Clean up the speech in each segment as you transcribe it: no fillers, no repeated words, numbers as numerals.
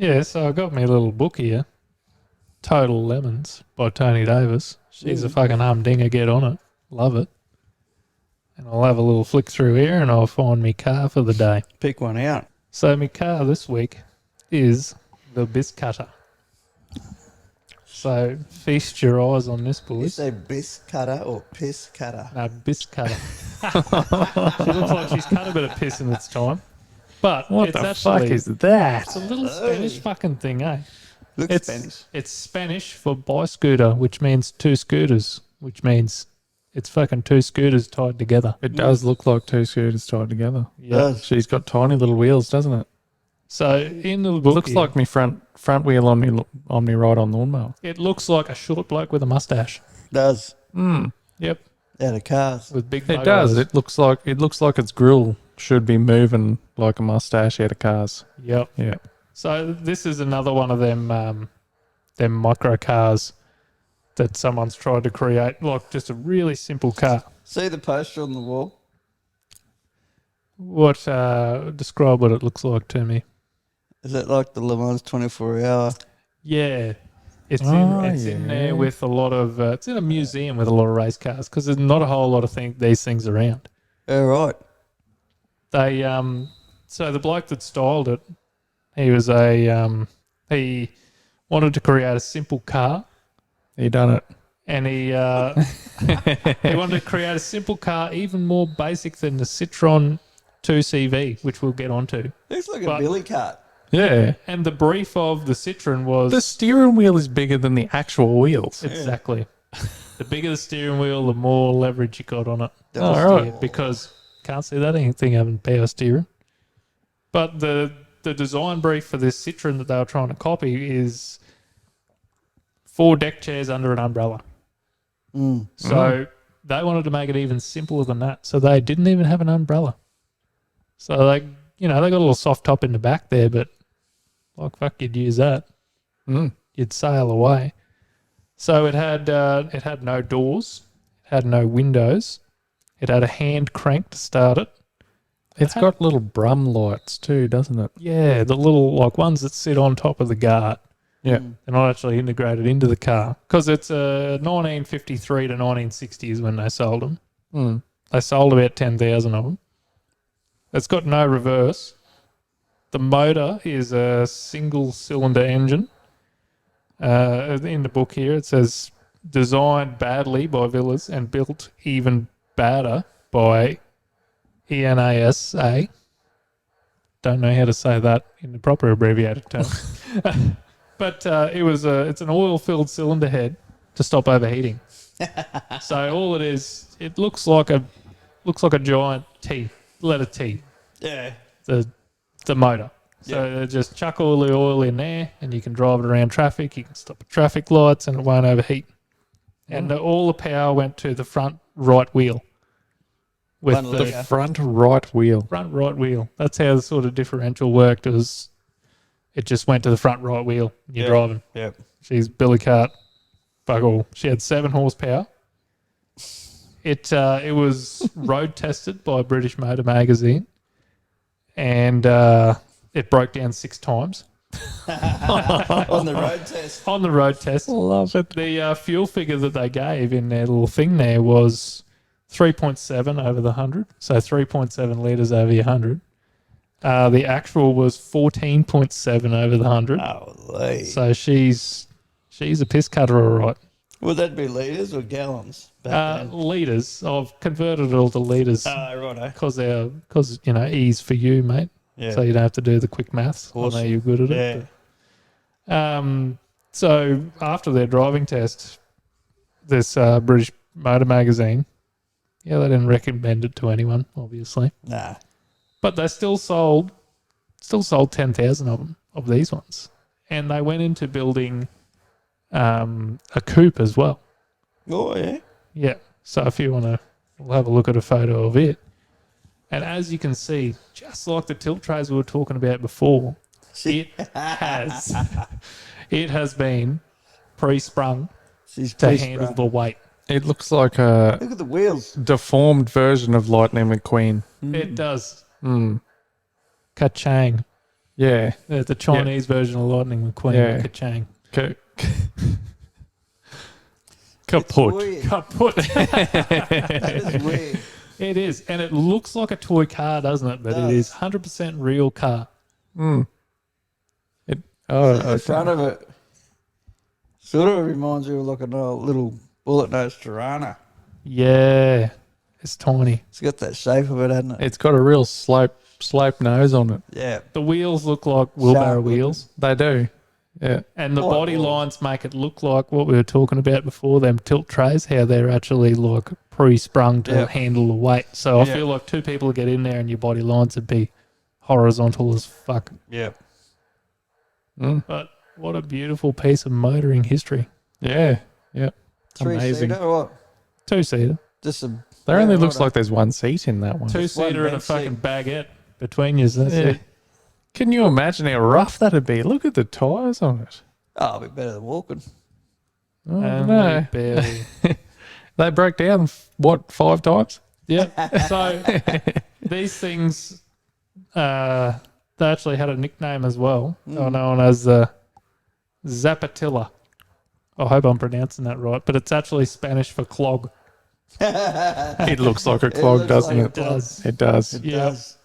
Yeah, so I got me a little book here, Total Lemons by Tony Davis. She's a fucking humdinger. Get on it. Love it. And I'll have a little flick through here and I'll find me car for the day. Pick one out. So my car this week is the Biscúter. So feast your eyes on this, You boys. say bis cutter or piss cutter? No, Biscúter. She looks like she's cut a bit of piss in its time. But What it's the actually, fuck is that? It's a little Spanish fucking thing, eh? Looks Spanish. It's Spanish for Biscúter, which means two scooters, which means it's fucking two scooters tied together. It does look like two scooters tied together. Yeah. Does. She's got tiny little wheels, doesn't it? So in the book, Looks here, like me front wheel on me ride on lawnmower. it looks like a short bloke with a mustache. Does. Yep, Out of cars. with big. It does. It looks like its grill should be moving like a mustache out of cars. Yep. Yeah. So this is another one of them micro cars that someone's tried to create, like just a really simple car. See the poster on the wall? What describe what it looks like to me? Is it like the Le Mans 24-hour? Yeah, it's Oh, in there yeah. with a lot of. It's in a museum with a lot of race cars because there's not a whole lot of these things around. Yeah, right. They so the bloke that styled it, he wanted to create a simple car, You done it. and he wanted to create a simple car even more basic than the Citroen 2CV, which we'll get onto. Looks like But- a billy cart. Yeah. And the brief of the Citroen was The steering wheel is bigger than the actual wheels. exactly the bigger the steering wheel, the more leverage you got on it. All right. Because can't see that anything having power steering. But the design brief for this Citroen that they were trying to copy is 4 deck chairs under an umbrella. So they wanted to make it even simpler than that. So they didn't even have an umbrella. So they got a little soft top in the back there, but like fuck, you'd use that. You'd sail away. So it had no doors, it had no windows, it had a hand crank to start it. It's got little brum lights too, doesn't it? Yeah, the little like ones that sit on top of the guard. Yeah. They're not actually integrated into the car because it's 1953 to 1960 is when they sold them. They sold about 10,000 of them. It's got no reverse. The motor is a single-cylinder engine. In the book here, it says designed badly by Villas and built even badder by ENASA. Don't know how to say that in the proper abbreviated term. But it's an oil-filled cylinder head to stop overheating. So all it is, it looks like a giant T, letter T. Yeah. The motor. So they just chuck all the oil in there, and you can drive it around traffic. You can stop at traffic lights, and it won't overheat. And all the power went to the front right wheel. With Bundle the it, yeah. Front right wheel. front right wheel. That's how the sort of differential worked. It just went to the front right wheel. You're driving. Yep. She's Billy Cart. Fuck all. She had 7 horsepower. It was road tested by British Motor Magazine, and it broke down 6 times On the road test. on the road test. Love it. The fuel figure that they gave in their little thing there was 3.7 over the 100, so 3.7 litres over your 100. The actual was 14.7 over the 100. Holy. So she's a piss cutter, all right. Would that be litres or gallons? back then? Litres. I've converted it all to litres Righto. because ease for you, mate. Yeah. So you don't have to do the quick maths. Awesome. I know you're good at Yeah. it. But, so after their driving test, this British Motor Magazine, they didn't recommend it to anyone, obviously, Nah. but they still sold 10,000 of them, of these ones, and they went into building a coupe as well. Oh, yeah. Yeah. So if you want to, we'll have a look at a photo of it. And as you can see, just like the tilt trays we were talking about before, it has been pre-sprung She's to pretty handle sprung. the weight. It looks like a Look at the wheels. deformed version of Lightning McQueen. It does. Ka-chang. Yeah. The Chinese version of Lightning McQueen. Yeah. Ka-chang. Kaput. It's weird. Kaput. That is weird. It is. And it looks like a toy car, doesn't it? But it is 100% real car. Mm. The front of it sort of reminds you of like a little bullet nose Tirana. Yeah. It's tiny. It's got that shape of it, hasn't it? It's got a real slope nose on it. Yeah. The wheels look like wheelbarrow Sharp wheels. They do. Yeah. And the Oh, body well. lines make it look like what we were talking about before, them tilt trays, how they're actually like pre-sprung to Yeah. handle the weight. So I Yeah. feel like two people get in there and your body lines would be horizontal as fuck. Yeah. Mm. But what a beautiful piece of motoring history. Yeah. Yeah. Three-seater or what? Two-seater. Just a... There only Yeah, looks right like there's one seat in that one. Two-seater one and a bench fucking seat. baguette between you. That's Yeah. it. Can you imagine how rough that'd be? Look at the tyres on it. Oh, it'll be better than walking. Oh, Only no. barely. They broke down, 5 times? Yep. So these things, they actually had a nickname as well. They were known as Zapatilla. I hope I'm pronouncing that right, but it's actually Spanish for clog. It looks like a clog, looks doesn't like it? a clog. It does. It Yeah. does.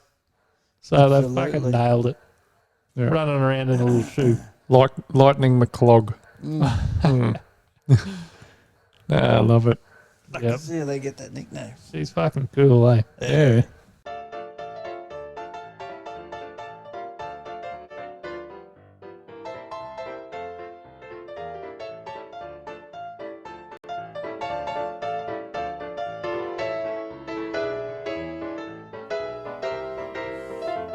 So they Absolutely. fucking nailed it. Yeah. Running around in a little shoe. Lightning McClog. Mm. I love it. I Yep. can see how they get that nickname. She's fucking cool, eh? Yeah.